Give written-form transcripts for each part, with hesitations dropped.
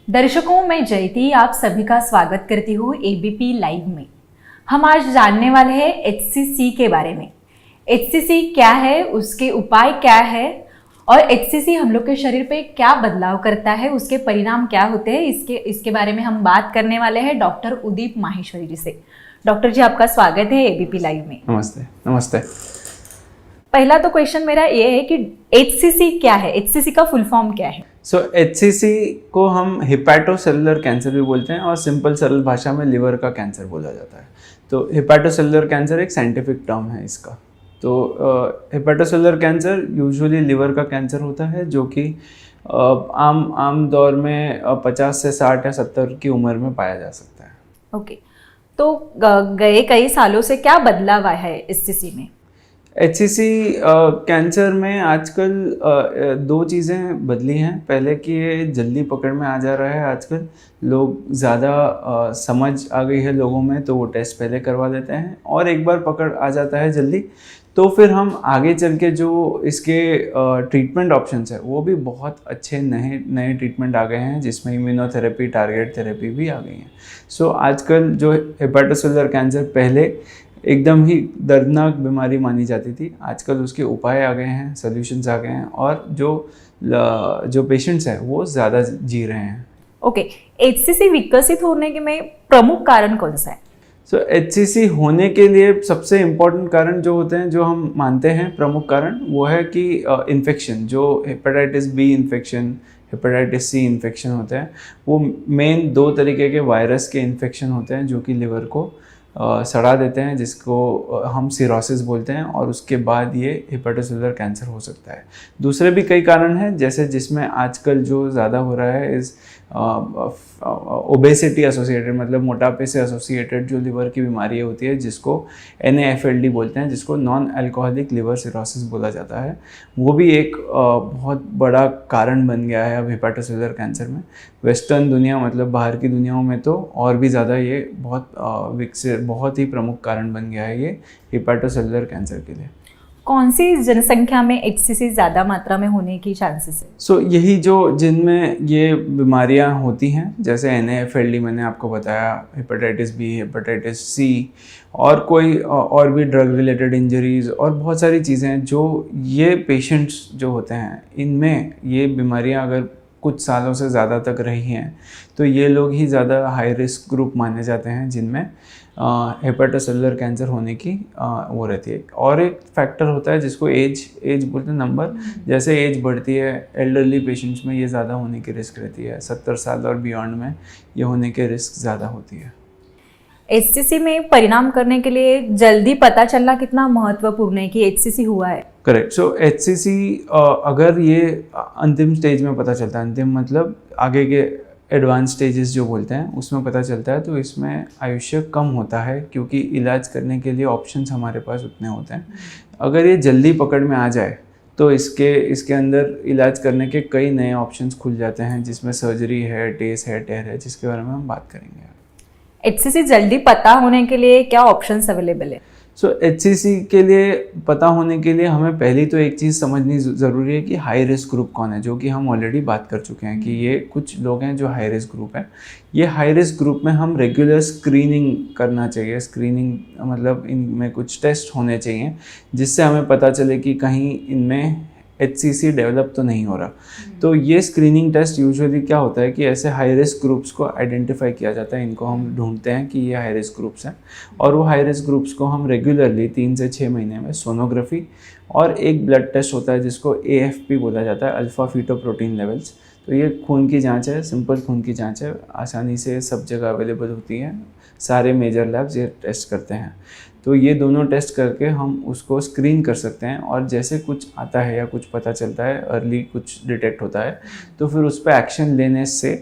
दर्शकों, मैं जयती आप सभी का स्वागत करती हूँ एबीपी लाइव में। हम आज जानने वाले हैं एचसीसी के बारे में। एचसीसी क्या है, उसके उपाय क्या है और एचसीसी हम लोग के शरीर पे क्या बदलाव करता है, उसके परिणाम क्या होते हैं, इसके बारे में हम बात करने वाले हैं डॉक्टर उदीप माहेश्वरी जी से। डॉक्टर जी, आपका स्वागत है एबीपी लाइव में। नमस्ते। नमस्ते। पहला तो क्वेश्चन मेरा ये है कि एचसीसी क्या है, एचसीसी का फुल फॉर्म क्या है? एचसीसी को हम हिपैटोसेलुलर कैंसर भी बोलते हैं और सिंपल सरल भाषा में लिवर का कैंसर बोला जाता है। तो हिपैटोसेलुलर कैंसर एक साइंटिफिक टर्म है इसका। तो हिपैटोसेलुलर कैंसर यूजुअली लिवर का कैंसर होता है, जो कि आम दौर में 50 से 60 या 70 की उम्र में पाया जा सकता है। ओके, तो गए कई सालों से क्या बदलाव आया है एचसीसी में? एचसीसी कैंसर में आजकल दो चीज़ें बदली हैं। पहले कि ये जल्दी पकड़ में आ जा रहा है, आजकल लोग ज़्यादा समझ आ गई है लोगों में, तो वो टेस्ट पहले करवा लेते हैं और एक बार पकड़ आ जाता है जल्दी, तो फिर हम आगे चल के जो इसके ट्रीटमेंट ऑप्शंस है वो भी बहुत अच्छे नए ट्रीटमेंट आ गए हैं, जिसमें इम्यूनोथेरेपी, टारगेट थेरेपी भी आ गई हैं। सो आजकल जो हेपेटोसेलुलर कैंसर पहले एकदम ही दर्दनाक बीमारी मानी जाती थी, आजकल उसके उपाय आ गए हैं, सॉल्यूशंस आ गए हैं और जो पेशेंट्स हैं वो ज़्यादा जी रहे हैं। ओके, एचसीसी विकसित होने के में प्रमुख कारण कौन सा है? एचसीसी होने के लिए सबसे इम्पोर्टेंट कारण जो होते हैं, जो हम मानते हैं प्रमुख कारण, वो है कि इन्फेक्शन, जो hepatitis B infection, hepatitis C infection होते हैं, वो मेन दो तरीके के वायरस के इन्फेक्शन होते हैं जो कि लिवर को सड़ा देते हैं, जिसको हम सिरोसिस बोलते हैं, और उसके बाद ये हेपेटोसेलुलर कैंसर हो सकता है। दूसरे भी कई कारण हैं, जैसे जिसमें आजकल जो ज़्यादा हो रहा है इस ओबेसिटी एसोसिएटेड, मतलब मोटापे से एसोसिएटेड जो लिवर की बीमारी होती है, जिसको NAFLD बोलते हैं, जिसको नॉन अल्कोहलिक लिवर सिरोसिस बोला जाता है, वो भी एक बहुत बड़ा कारण बन गया है अब हेपेटोसेलुलर कैंसर में। वेस्टर्न दुनिया, मतलब बाहर की दुनियाओं में तो और भी ज़्यादा ये बहुत ही प्रमुख कारण बन गया है ये हेपेटोसेलुलर कैंसर के लिए। कौन सी जनसंख्या में एचसीसी ज़्यादा मात्रा में होने की चांसेस है? यही जो जिनमें ये बीमारियां होती हैं, जैसे NAFLD मैंने आपको बताया, हेपेटाइटिस बी, हेपेटाइटिस सी, और कोई और भी ड्रग रिलेटेड इंजरीज और बहुत सारी चीज़ें, जो ये पेशेंट्स जो होते हैं, इनमें ये बीमारियां अगर कुछ सालों से ज़्यादा तक रही हैं, तो ये लोग ही ज़्यादा हाई रिस्क ग्रुप माने जाते हैं, जिनमें हेपेटोसेलुलर कैंसर होने की वो रहती है। और एक फैक्टर होता है जिसको एज बोलते हैं, नंबर। जैसे एज बढ़ती है, एल्डरली पेशेंट्स में ये ज़्यादा होने की रिस्क रहती है, 70 साल और बियॉन्ड में ये होने की रिस्क ज़्यादा होती है। एचसीसी में परिणाम करने के लिए जल्दी पता चलना कितना महत्वपूर्ण है कि एचसीसी हुआ है? करेक्ट। एचसीसी अगर ये अंतिम स्टेज में पता चलता है, अंतिम मतलब आगे के एडवांस स्टेजेस जो बोलते हैं, उसमें पता चलता है, तो इसमें आयुष्य कम होता है, क्योंकि इलाज करने के लिए ऑप्शंस हमारे पास उतने होते हैं। अगर ये जल्दी पकड़ में आ जाए तो इसके अंदर इलाज करने के कई नए ऑप्शंस खुल जाते हैं, जिसमें सर्जरी है, टेस है, टेर है, जिसके बारे में हम बात करेंगे। एचसीसी जल्दी पता होने के लिए क्या ऑप्शंस अवेलेबल है? एचसीसी के लिए पता होने के लिए हमें पहली तो एक चीज़ समझनी ज़रूरी है कि हाई रिस्क ग्रुप कौन है, जो कि हम ऑलरेडी बात कर चुके हैं कि ये कुछ लोग हैं जो हाई रिस्क ग्रुप है। ये हाई रिस्क ग्रुप में हम रेगुलर स्क्रीनिंग करना चाहिए। स्क्रीनिंग मतलब इनमें कुछ टेस्ट होने चाहिए, जिससे हमें पता चले कि कहीं इनमें एचसीसी डेवलप तो नहीं हो रहा। तो ये स्क्रीनिंग टेस्ट यूजुअली क्या होता है कि ऐसे हाई रिस्क ग्रुप्स को आइडेंटिफाई किया जाता है, इनको हम ढूंढते हैं कि ये हाई रिस्क ग्रुप्स हैं, और वो हाई रिस्क ग्रुप्स को हम रेगुलरली 3 से 6 महीने में सोनोग्राफी और एक ब्लड टेस्ट होता है जिसको AFP बोला जाता है, अल्फा फीटोप्रोटीन लेवल्स। तो ये खून की जाँच है, सिंपल खून की जाँच है, आसानी से सब जगह अवेलेबल होती है, सारे मेजर लैब्स ये टेस्ट करते हैं। तो ये दोनों टेस्ट करके हम उसको स्क्रीन कर सकते हैं, और जैसे कुछ आता है या कुछ पता चलता है, अर्ली कुछ डिटेक्ट होता है, तो फिर उस पर एक्शन लेने से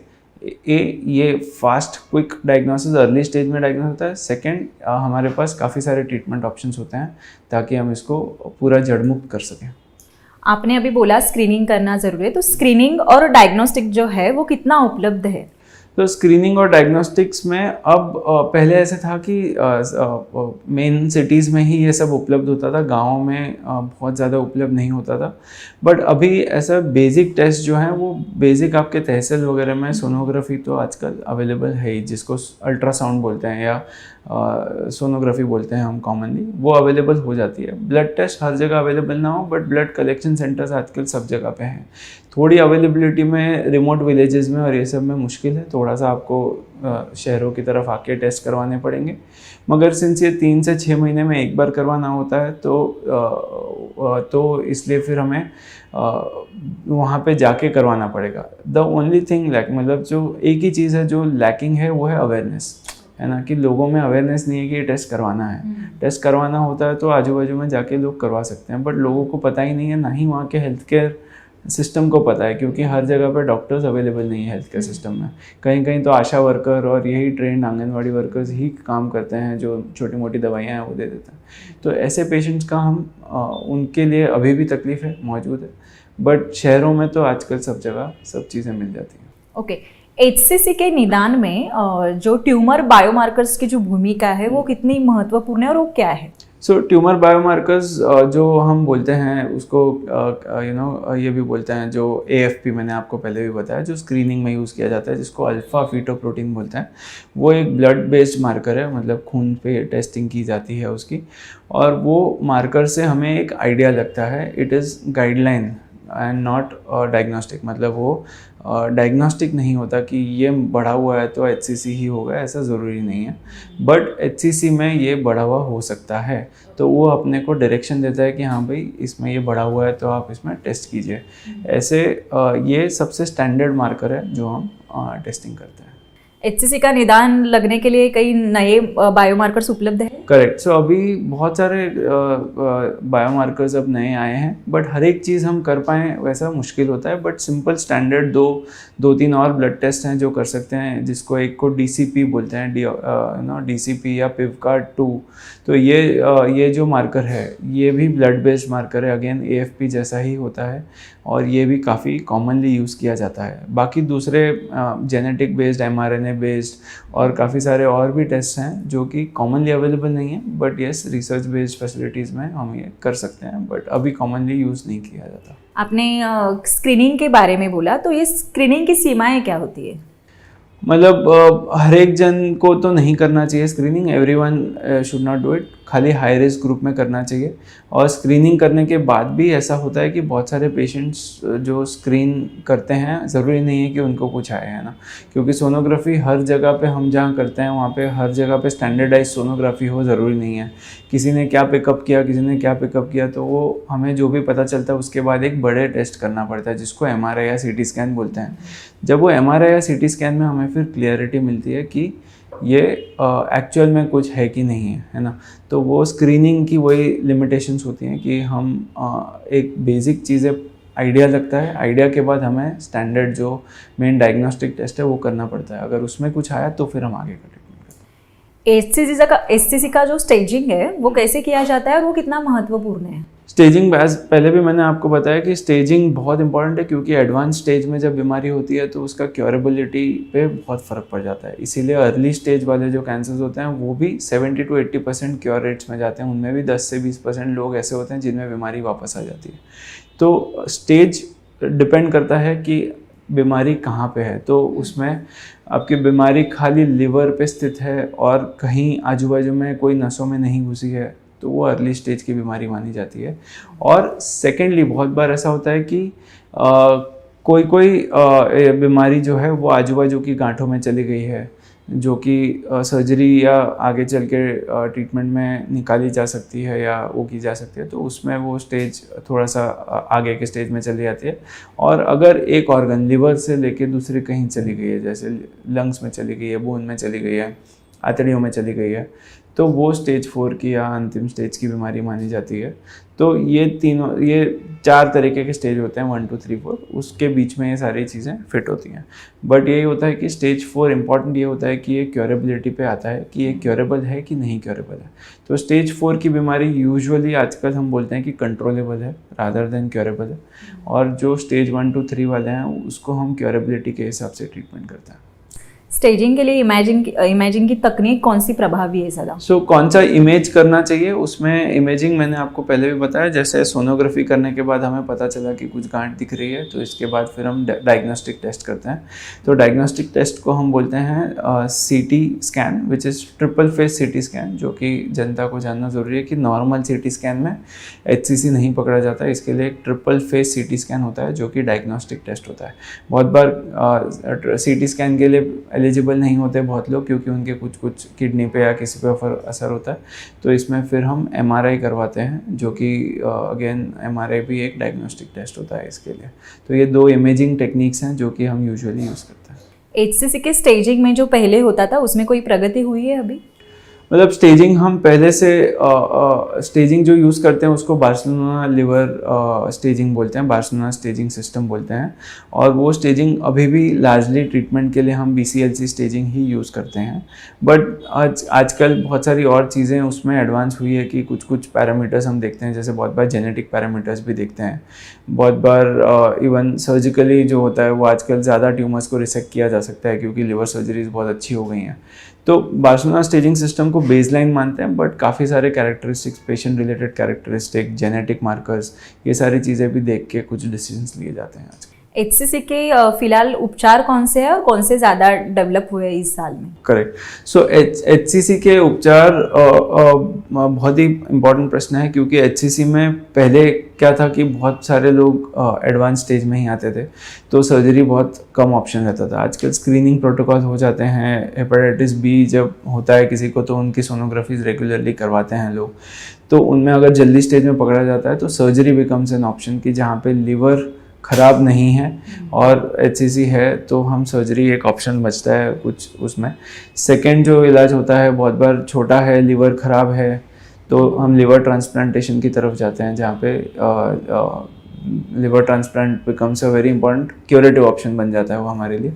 ये fast quick diagnosis early stage में डायग्नोस होता है। सेकंड, हमारे पास काफ़ी सारे ट्रीटमेंट ऑप्शंस होते हैं ताकि हम इसको पूरा जड़मुक्त कर सकें। आपने अभी बोला स्क्रीनिंग करना ज़रूरी है, तो स्क्रीनिंग और डायग्नोस्टिक जो है वो कितना उपलब्ध है? तो स्क्रीनिंग और डायग्नोस्टिक्स में अब पहले ऐसे था कि मेन सिटीज़ में ही ये सब उपलब्ध होता था, गाँव में बहुत ज़्यादा उपलब्ध नहीं होता था। बट अभी ऐसा बेसिक टेस्ट जो हैं वो बेसिक आपके तहसील वगैरह में सोनोग्राफी तो आजकल अवेलेबल है ही, जिसको अल्ट्रासाउंड बोलते हैं या सोनोग्राफी बोलते हैं हम कॉमनली, वो अवेलेबल हो जाती है। ब्लड टेस्ट हर जगह अवेलेबल ना हो, बट ब्लड कलेक्शन सेंटर्स आजकल सब जगह पे हैं। थोड़ी अवेलेबिलिटी में रिमोट विलेजेस में और ये सब में मुश्किल है, थोड़ा सा आपको शहरों की तरफ आके टेस्ट करवाने पड़ेंगे। मगर सिंस ये 3 से 6 महीने में एक बार करवाना होता है तो इसलिए फिर हमें वहाँ पे जाके करवाना पड़ेगा। द ओनली थिंग मतलब जो एक ही चीज़ है जो लैकिंग है वो है अवेयरनेस, है ना, कि लोगों में अवेयरनेस नहीं है कि ये टेस्ट करवाना है। टेस्ट करवाना होता है तो आजू बाजू में जाके लोग करवा सकते हैं, बट लोगों को पता ही नहीं है, ना ही वहाँ के हेल्थ केयर सिस्टम को पता है, क्योंकि हर जगह पे डॉक्टर्स अवेलेबल नहीं है हेल्थ केयर सिस्टम में। कहीं कहीं तो आशा वर्कर और यही ट्रेंड आंगनवाड़ी वर्कर्स ही काम करते हैं, जो छोटी मोटी दवाइयाँ हैं वो दे देते हैं। तो ऐसे पेशेंट्स का उनके लिए अभी भी तकलीफ है, मौजूद है, बट शहरों में तो आजकल सब जगह सब चीज़ें मिल जाती हैं। ओके, HCC के निदान में जो ट्यूमर बायोमार्कर्स की जो भूमिका है वो कितनी महत्वपूर्ण है और वो क्या है? सो ट्यूमर बायोमार्कर्स जो हम बोलते हैं उसको ये भी बोलते हैं, जो AFP मैंने आपको पहले भी बताया, जो स्क्रीनिंग में यूज़ किया जाता है, जिसको अल्फ़ा फीटोप्रोटीन बोलते हैं। वो एक ब्लड बेस्ड मार्कर है, मतलब खून पे टेस्टिंग की जाती है उसकी, और वो मार्कर से हमें एक आइडिया लगता है। It is guideline and not diagnostic, मतलब वो डायग्नोस्टिक नहीं होता कि ये बढ़ा हुआ है तो HCC ही होगा, ऐसा ज़रूरी नहीं है। बट HCC में ये बढ़ा हुआ हो सकता है, तो वो अपने को डायरेक्शन देता है कि हाँ भाई इसमें ये बढ़ा हुआ है तो आप इसमें टेस्ट कीजिए। ऐसे ये सबसे स्टैंडर्ड मार्कर है जो हम टेस्टिंग करते हैं। HCC का निदान लगने के लिए कई नए बायोमार्कर्स उपलब्ध है? करेक्ट। सो अभी बहुत सारे बायोमार्कर्स अब नए आए हैं, बट हर एक चीज़ हम कर पाएँ वैसा मुश्किल होता है। बट सिंपल स्टैंडर्ड दो तीन और ब्लड टेस्ट हैं जो कर सकते हैं, जिसको एक को DCP बोलते हैं, DCP या PIVCARD-2। तो ये जो मार्कर है ये भी ब्लड बेस्ड मार्कर है, अगेन AFP जैसा ही होता है, और ये भी काफ़ी कॉमनली यूज़ किया जाता है। बाकी दूसरे जेनेटिक बेस्ड, mRNA बेस्ड और काफ़ी सारे और भी टेस्ट हैं जो कि कॉमनली अवेलेबल नहीं है, but yes research based facilities में हम ये कर सकते हैं, बट अभी कॉमनली यूज़ नहीं किया जाता। आपने स्क्रीनिंग के बारे में बोला, तो ये स्क्रीनिंग की सीमाएं क्या होती है? मतलब हर एक जन को तो नहीं करना चाहिए screening, everyone should not do it, खाली हाई रिस्क ग्रुप में करना चाहिए। और स्क्रीनिंग करने के बाद भी ऐसा होता है कि बहुत सारे पेशेंट्स जो स्क्रीन करते हैं, ज़रूरी नहीं है कि उनको कुछ आए, है ना, क्योंकि सोनोग्राफी हर जगह पे हम जहाँ करते हैं वहाँ पे हर जगह पे स्टैंडर्डाइज सोनोग्राफी हो, ज़रूरी नहीं है। किसी ने क्या पिकअप किया, किसी ने क्या पिकअप किया, तो वो हमें जो भी पता चलता है उसके बाद एक बड़े टेस्ट करना पड़ता है, जिसको MRI या CT स्कैन बोलते हैं। जब वो MRI या CT स्कैन में हमें फिर क्लियरिटी मिलती है कि ये एक्चुअल में कुछ है कि नहीं है ना, तो वो स्क्रीनिंग की वही लिमिटेशंस होती हैं कि हम एक बेसिक चीज़ें आइडिया लगता है, आइडिया के बाद हमें स्टैंडर्ड जो मेन डायग्नोस्टिक टेस्ट है वो करना पड़ता है। अगर उसमें कुछ आया तो फिर हम आगे का ट्रीटमेंट करते हैं। HCC का जो स्टेजिंग है वो कैसे किया जाता है और वो कितना महत्वपूर्ण है? स्टेजिंग, पहले भी मैंने आपको बताया कि स्टेजिंग बहुत इंपॉर्टेंट है, क्योंकि एडवांस स्टेज में जब बीमारी होती है तो उसका क्योरेबिलिटी पे बहुत फ़र्क पड़ जाता है। इसीलिए अर्ली स्टेज वाले जो कैंसर्स होते हैं वो भी 70 to 80% क्योर रेट्स में जाते हैं। उनमें भी 10 से 20% लोग ऐसे होते हैं जिनमें बीमारी वापस आ जाती है। तो स्टेज डिपेंड करता है कि बीमारी कहाँ पे है, तो उसमें आपकी बीमारी खाली लिवर पे स्थित है और कहीं आजू बाजू में कोई नसों में नहीं घुसी है, तो वो अर्ली स्टेज की बीमारी मानी जाती है। और सेकेंडली बहुत बार ऐसा होता है कि कोई बीमारी जो है वो आजू बाजू की गांठों में चली गई है, जो कि सर्जरी या आगे चल के ट्रीटमेंट में निकाली जा सकती है या वो की जा सकती है, तो उसमें वो स्टेज थोड़ा सा आगे के स्टेज में चली जाती है। और अगर एक ऑर्गन लिवर से लेके दूसरे कहीं चली गई है, जैसे लंग्स में चली गई है, बोन में चली गई है, आंतड़ियों में चली गई है, तो वो स्टेज 4 की या अंतिम स्टेज की बीमारी मानी जाती है। तो ये 4 तरीके के स्टेज होते हैं, 1 2 3 4, उसके बीच में ये सारी चीज़ें फिट होती हैं। बट यही होता है कि स्टेज 4 इम्पॉर्टेंट ये होता है कि ये क्योरेबिलिटी पे आता है कि ये क्योरेबल है कि नहीं क्योरेबल है। तो स्टेज 4 की बीमारी यूजुअली आजकल हम बोलते हैं कि कंट्रोलेबल है रादर देन क्योरेबल है, और जो स्टेज 1 2 3 वाले हैं उसको हम क्योरेबिलिटी के हिसाब से ट्रीटमेंट करते हैं। स्टेजिंग के लिए इमेजिंग की तकनीक कौन सी प्रभावी है ज़्यादा? कौन सा इमेज करना चाहिए, उसमें इमेजिंग मैंने आपको पहले भी बताया, जैसे सोनोग्राफी करने के बाद हमें पता चला कि कुछ गांठ दिख रही है, तो इसके बाद फिर हम डायग्नोस्टिक टेस्ट करते हैं। तो डायग्नोस्टिक टेस्ट को हम बोलते हैं CT scan, which is triple face CT scan, जो कि जनता को जानना ज़रूरी है कि नॉर्मल CT स्कैन में HCC नहीं पकड़ा जाता है। इसके लिए एक ट्रिपल फेस CT स्कैन होता है जो कि डायग्नोस्टिक टेस्ट होता है। बहुत बार CT स्कैन के लिए एलिजिबल नहीं होते बहुत लोग, क्योंकि उनके कुछ किडनी पे या किसी पे असर होता है, तो इसमें फिर हम MRI करवाते हैं, जो कि अगेन MRI भी एक डायग्नोस्टिक टेस्ट होता है इसके लिए। तो ये 2 इमेजिंग टेक्निक्स हैं जो कि हम यूजुअली यूज़ करते हैं। HCC के स्टेजिंग में जो पहले होता था उसमें कोई प्रगति हुई है अभी? मतलब स्टेजिंग हम पहले से स्टेजिंग जो यूज़ करते हैं उसको बार्सिलोना लिवर स्टेजिंग बोलते हैं, बार्सिलोना स्टेजिंग सिस्टम बोलते हैं। और वो स्टेजिंग अभी भी लार्जली ट्रीटमेंट के लिए हम BCLC स्टेजिंग ही यूज़ करते हैं। बट आजकल बहुत सारी और चीज़ें उसमें एडवांस हुई है कि कुछ पैरामीटर्स हम देखते हैं, जैसे बहुत बार जेनेटिक पैरामीटर्स भी देखते हैं, बहुत बार इवन सर्जिकली जो होता है वो आजकल ज़्यादा ट्यूमर्स को रिसेक्ट किया जा सकता है, क्योंकि लिवर सर्जरीज बहुत अच्छी हो गई हैं। तो बार्सिलोना स्टेजिंग सिस्टम को बेसलाइन मानते हैं, बट काफ़ी सारे characteristics, patient related characteristic, genetic markers, ये सारी चीज़ें भी देख के कुछ डिसीजंस लिए जाते हैं आजकल। HCC के फिलहाल उपचार कौन से हैं और कौन से ज़्यादा डेवलप हुए हैं इस साल में? करेक्ट। HCC के उपचार बहुत ही इम्पोर्टेंट प्रश्न है, क्योंकि HCC में पहले क्या था कि बहुत सारे लोग एडवांस स्टेज में ही आते थे, तो सर्जरी बहुत कम ऑप्शन रहता था। आजकल स्क्रीनिंग प्रोटोकॉल हो जाते हैं। हेपेटाइटिस B जब होता है किसी को, तो उनकी सोनोग्राफीज रेगुलरली करवाते हैं लोग, तो उनमें अगर जल्दी स्टेज में पकड़ा जाता है तो सर्जरी बिकम्स एन ऑप्शन, कि जहाँ पे लिवर ख़राब नहीं है और HCC है तो हम सर्जरी एक ऑप्शन बचता है कुछ उसमें। सेकंड जो इलाज होता है, बहुत बार छोटा है, लिवर ख़राब है, तो हम लिवर ट्रांसप्लांटेशन की तरफ जाते हैं, जहाँ पे liver transplant becomes a very important curative option बन जाता है वो हमारे लिए।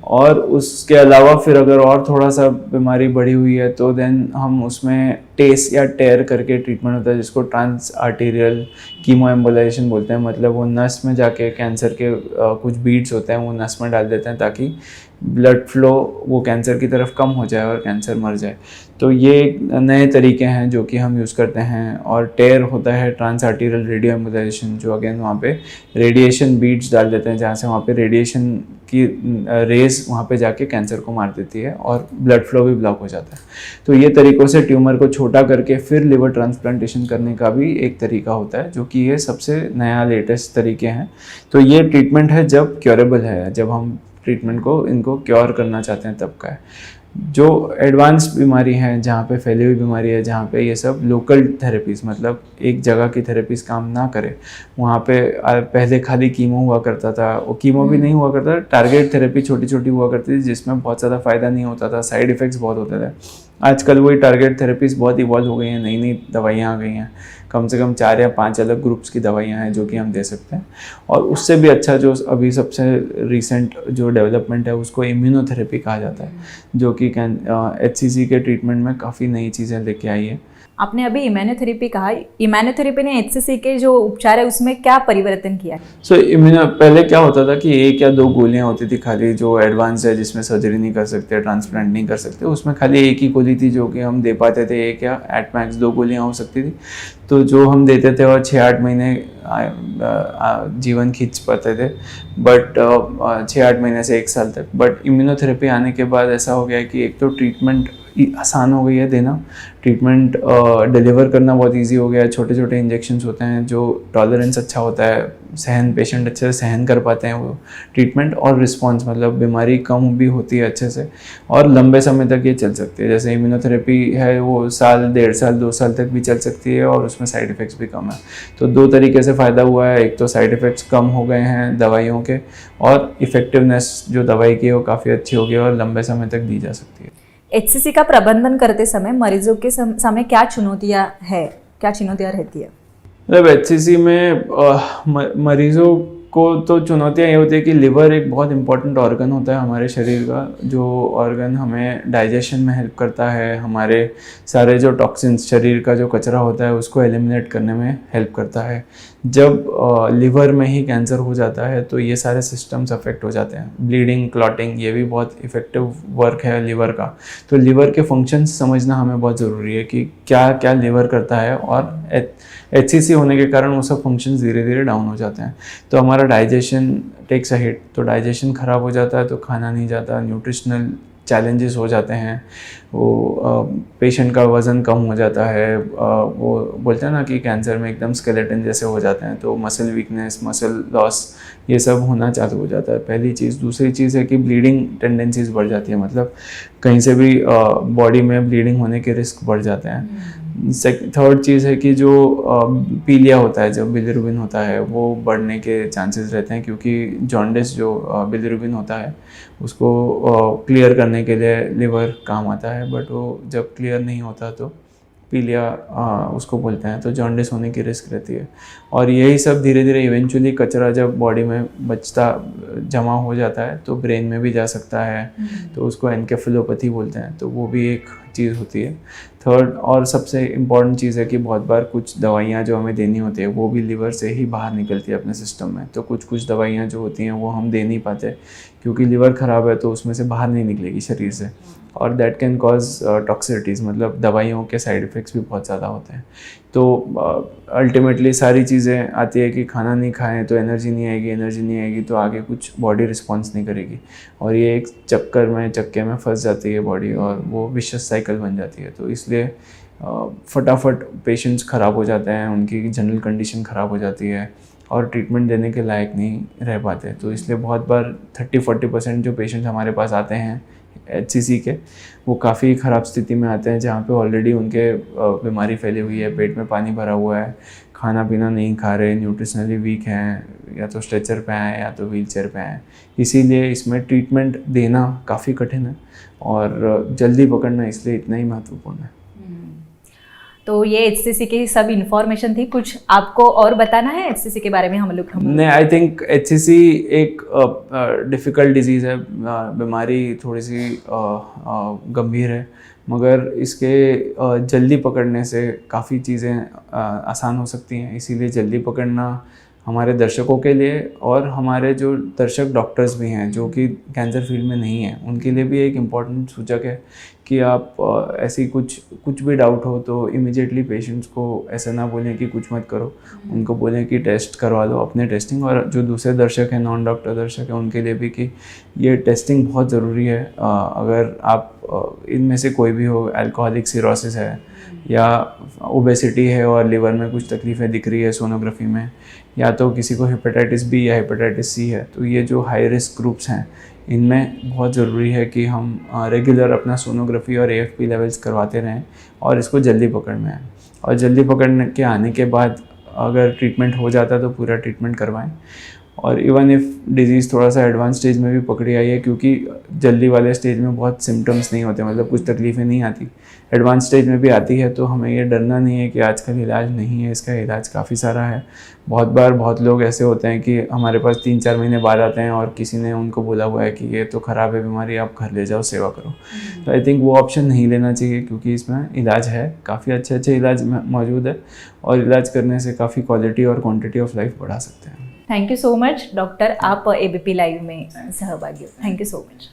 और उसके अलावा फिर अगर और थोड़ा सा बीमारी बढ़ी हुई है तो देन हम उसमें टेस या टेयर करके ट्रीटमेंट होता है, जिसको ट्रांस आर्टीरियल कीमो एम्बोलाइजेशन बोलते हैं। मतलब वो नस में जाके कैंसर के कुछ बीड्स होते हैं वो नस में डाल देते हैं, ताकि ब्लड फ्लो वो कैंसर की तरफ कम हो जाए और कैंसर मर जाए। तो ये नए तरीके हैं जो कि हम यूज़ करते हैं। और टेयर होता है ट्रांस आर्टीरियल रेडियो एम्बोलाइजेशन, जो अगेन वहाँ पे रेडिएशन बीड्स डाल देते हैं, जहाँ से वहाँ पे रेडिएशन की रेज वहाँ पे जाके कैंसर को मार देती है और ब्लड फ्लो भी ब्लॉक हो जाता है। तो ये तरीक़ों से ट्यूमर को छोटा करके फिर लिवर ट्रांसप्लांटेशन करने का भी एक तरीका होता है, जो कि ये सबसे नया लेटेस्ट तरीके हैं। तो ये ट्रीटमेंट है जब क्योरेबल है, जब हम ट्रीटमेंट को इनको क्योर करना चाहते हैं तब का है। जो एडवांस बीमारी है, जहाँ पे फैली हुई बीमारी है, जहाँ पे ये सब लोकल थेरेपीज़, मतलब एक जगह की थेरेपीज़ काम ना करे, वहाँ पे पहले खाली कीमो हुआ करता था, वो कीमो भी नहीं हुआ करता, टारगेट थेरेपी छोटी छोटी हुआ करती थी, जिसमें बहुत ज़्यादा फ़ायदा नहीं होता था, साइड इफ़ेक्ट्स बहुत होते थे। आजकल वही टारगेट थेरेपीज़ बहुत इवॉल्व हो गई हैं, नई नई दवाइयाँ आ गई हैं, कम से कम 4 या 5 अलग ग्रुप्स की दवाइयाँ हैं जो कि हम दे सकते हैं। और उससे भी अच्छा जो अभी सबसे रिसेंट जो डेवलपमेंट है उसको इम्यूनोथेरेपी कहा जाता है, जो कि HCC के ट्रीटमेंट में काफ़ी नई चीज़ें लेके आई है। आपने अभी इम्यूनोथेरेपी कहा, इम्यूनोथेरेपी ने HCC के जो उपचार है उसमें क्या परिवर्तन किया है? पहले क्या होता था कि 1 या 2 गोलियां होती थी खाली, जो एडवांस है, जिसमें सर्जरी नहीं कर सकते, ट्रांसप्लांट नहीं कर सकते, उसमें खाली एक ही गोली थी जो कि हम दे पाते थे, 1 या एट मैक्स 2 गोलियां हो सकती थी, तो जो हम देते थे और 6-8 महीने जीवन खींच पाते थे, बट 6-8 महीने से 1 साल तक। बट इम्यूनोथेरेपी आने के बाद ऐसा हो गया कि एक तो ट्रीटमेंट आसान हो गई है देना, ट्रीटमेंट डिलीवर करना बहुत इजी हो गया है, छोटे छोटे इंजेक्शंस होते हैं, जो टॉलरेंस अच्छा होता है, पेशेंट अच्छे से सहन कर पाते हैं वो ट्रीटमेंट, और रिस्पॉन्स मतलब बीमारी कम भी होती है अच्छे से, और लंबे समय तक ये चल सकती है। जैसे इम्यूनोथेरेपी है वो साल, 1.5 साल, 2 साल तक भी चल सकती है, और उसमें साइड इफ़ेक्ट्स भी कम है। तो 2 तरीके से फ़ायदा हुआ है, एक तो साइड इफ़ेक्ट्स कम हो गए हैं दवाइयों के, और इफ़ेक्टिवनेस जो दवाई की है वो काफ़ी अच्छी हो गई है और लंबे समय तक दी जा सकती है। HCC का प्रबंधन करते समय मरीजों के सामने क्या चुनौतियाँ रहती है? मतलब HCC में मरीजों को तो चुनौतियाँ ये होती है कि लिवर एक बहुत इंपॉर्टेंट ऑर्गन होता है हमारे शरीर का, जो ऑर्गन हमें डाइजेशन में हेल्प करता है, हमारे सारे जो टॉक्सिन्स, शरीर का जो कचरा होता है उसको एलिमिनेट करने में हेल्प करता है। जब लिवर में ही कैंसर हो जाता है तो ये सारे सिस्टम्स अफेक्ट हो जाते हैं। ब्लीडिंग, क्लॉटिंग, ये भी बहुत इफ़ेक्टिव वर्क है लिवर का। तो लिवर के फंक्शंस समझना हमें बहुत ज़रूरी है कि क्या क्या लिवर करता है, और HCC होने के कारण वो सब फंक्शंस धीरे धीरे डाउन हो जाते हैं। तो हमारा डाइजेशन टेक्स अ हिट, तो डाइजेशन ख़राब हो जाता है तो खाना नहीं जाता, न्यूट्रिशनल चैलेंजेस हो जाते हैं, वो पेशेंट का वज़न कम हो जाता है, वो बोलते हैं ना कि कैंसर में एकदम स्केलेटन जैसे हो जाते हैं, तो मसल वीकनेस, मसल लॉस, ये सब होना चालू हो जाता है। पहली चीज़। दूसरी चीज़ है कि ब्लीडिंग टेंडेंसीज बढ़ जाती है, मतलब कहीं से भी बॉडी में ब्लीडिंग होने के रिस्क बढ़ जाते हैं। थर्ड चीज़ है कि जो पीलिया होता है, जब बिलिरुबिन होता है, वो बढ़ने के चांसेस रहते हैं, क्योंकि जॉन्डिस जो बिलिरुबिन होता है उसको क्लियर करने के लिए लिवर काम आता है, बट वो जब क्लियर नहीं होता तो पीलिया उसको बोलते हैं, तो जॉन्डिस होने की रिस्क रहती है। और यही सब धीरे धीरे इवेंचुअली कचरा जब बॉडी में बचता जमा हो जाता है तो ब्रेन में भी जा सकता है, तो उसको एनकेफेलोपैथी बोलते हैं, तो वो भी एक चीज़ होती है। थर्ड और सबसे इम्पॉर्टेंट चीज़ है कि बहुत बार कुछ दवाइयाँ जो हमें देनी होती है वो भी लिवर से ही बाहर निकलती है अपने सिस्टम में। तो कुछ दवाइयाँ जो होती हैं वो हम दे नहीं पाते, क्योंकि लिवर ख़राब है तो उसमें से बाहर नहीं निकलेगी शरीर से, और दैट कैन कॉज टॉक्सिसिटीज़, मतलब दवाइयों के साइड इफ़ेक्ट्स भी बहुत ज़्यादा होते हैं। तो अल्टीमेटली सारी चीज़ें आती है कि खाना नहीं खाएं तो एनर्जी नहीं आएगी, एनर्जी नहीं आएगी तो आगे कुछ बॉडी रिस्पॉन्स नहीं करेगी, और ये एक चक्के में फंस जाती है बॉडी, और वो विशियस साइकिल बन जाती है। तो इसलिए फटाफट पेशेंट्स ख़राब हो जाते हैं, उनकी जनरल कंडीशन ख़राब हो जाती है और ट्रीटमेंट देने के लायक नहीं रह पाते। तो इसलिए बहुत बार 30-40% जो पेशेंट्स हमारे पास आते हैं HCC के, वो काफ़ी ख़राब स्थिति में आते हैं, जहाँ पे ऑलरेडी उनके बीमारी फैली हुई है, पेट में पानी भरा हुआ है, खाना पीना नहीं खा रहे, न्यूट्रिशनली वीक हैं, या तो स्ट्रेचर पे आए या तो व्हील चेयर पे आए। इसीलिए इसमें ट्रीटमेंट देना काफ़ी कठिन है, और जल्दी पकड़ना इसलिए इतना ही महत्वपूर्ण है। तो ये HCC की सब इन्फॉर्मेशन थी। कुछ आपको और बताना है HCC के बारे में हम लोग? नहीं, आई थिंक HCC एक डिफ़िकल्ट डिजीज़ है, बीमारी थोड़ी सी गंभीर है, मगर इसके जल्दी पकड़ने से काफ़ी चीज़ें आसान हो सकती हैं। इसीलिए जल्दी पकड़ना हमारे दर्शकों के लिए, और हमारे जो दर्शक डॉक्टर्स भी हैं जो कि कैंसर फील्ड में नहीं हैं, उनके लिए भी एक इम्पॉर्टेंट सूचक है कि आप ऐसी कुछ भी डाउट हो तो इमीडिएटली पेशेंट्स को ऐसा ना बोलें कि कुछ मत करो, उनको बोलें कि टेस्ट करवा लो अपने टेस्टिंग। और जो दूसरे दर्शक हैं, नॉन डॉक्टर दर्शक हैं, उनके लिए भी कि ये टेस्टिंग बहुत ज़रूरी है। अगर आप इनमें से कोई भी हो, अल्कोहलिक सिरोसिस है या ओबेसिटी है और लिवर में कुछ तकलीफ़ें दिख रही है सोनोग्राफी में, या तो किसी को हेपेटाइटिस बी या हेपेटाइटिस सी है, तो ये जो हाई रिस्क ग्रुप्स हैं, इनमें बहुत ज़रूरी है कि हम रेगुलर अपना सोनोग्राफी और AFP लेवल्स करवाते रहें, और इसको जल्दी पकड़ में आए। और जल्दी पकड़ने के आने के बाद अगर ट्रीटमेंट हो जाता है तो पूरा ट्रीटमेंट करवाएं। और इवन इफ़ डिज़ीज़ थोड़ा सा एडवांस स्टेज में भी पकड़ी आई है, क्योंकि जल्दी वाले स्टेज में बहुत सिम्टम्स नहीं होते, मतलब कुछ तकलीफ़ें नहीं आती, एडवांस स्टेज में भी आती है, तो हमें ये डरना नहीं है कि आजकल इलाज नहीं है, इसका इलाज काफ़ी सारा है। बहुत बार बहुत लोग ऐसे होते हैं कि हमारे पास 3-4 महीने बाद आते हैं और किसी ने उनको बोला हुआ है कि ये तो ख़राब है बीमारी, आप घर ले जाओ, सेवा करो। तो आई थिंक वो ऑप्शन नहीं लेना चाहिए, क्योंकि इसमें इलाज है, काफ़ी अच्छे इलाज मौजूद है, और इलाज करने से काफ़ी क्वालिटी और क्वांटिटी ऑफ लाइफ बढ़ा सकते हैं। Thank you so much doctor, आप ABP लाइव में सहभागी हो। Thank you so much.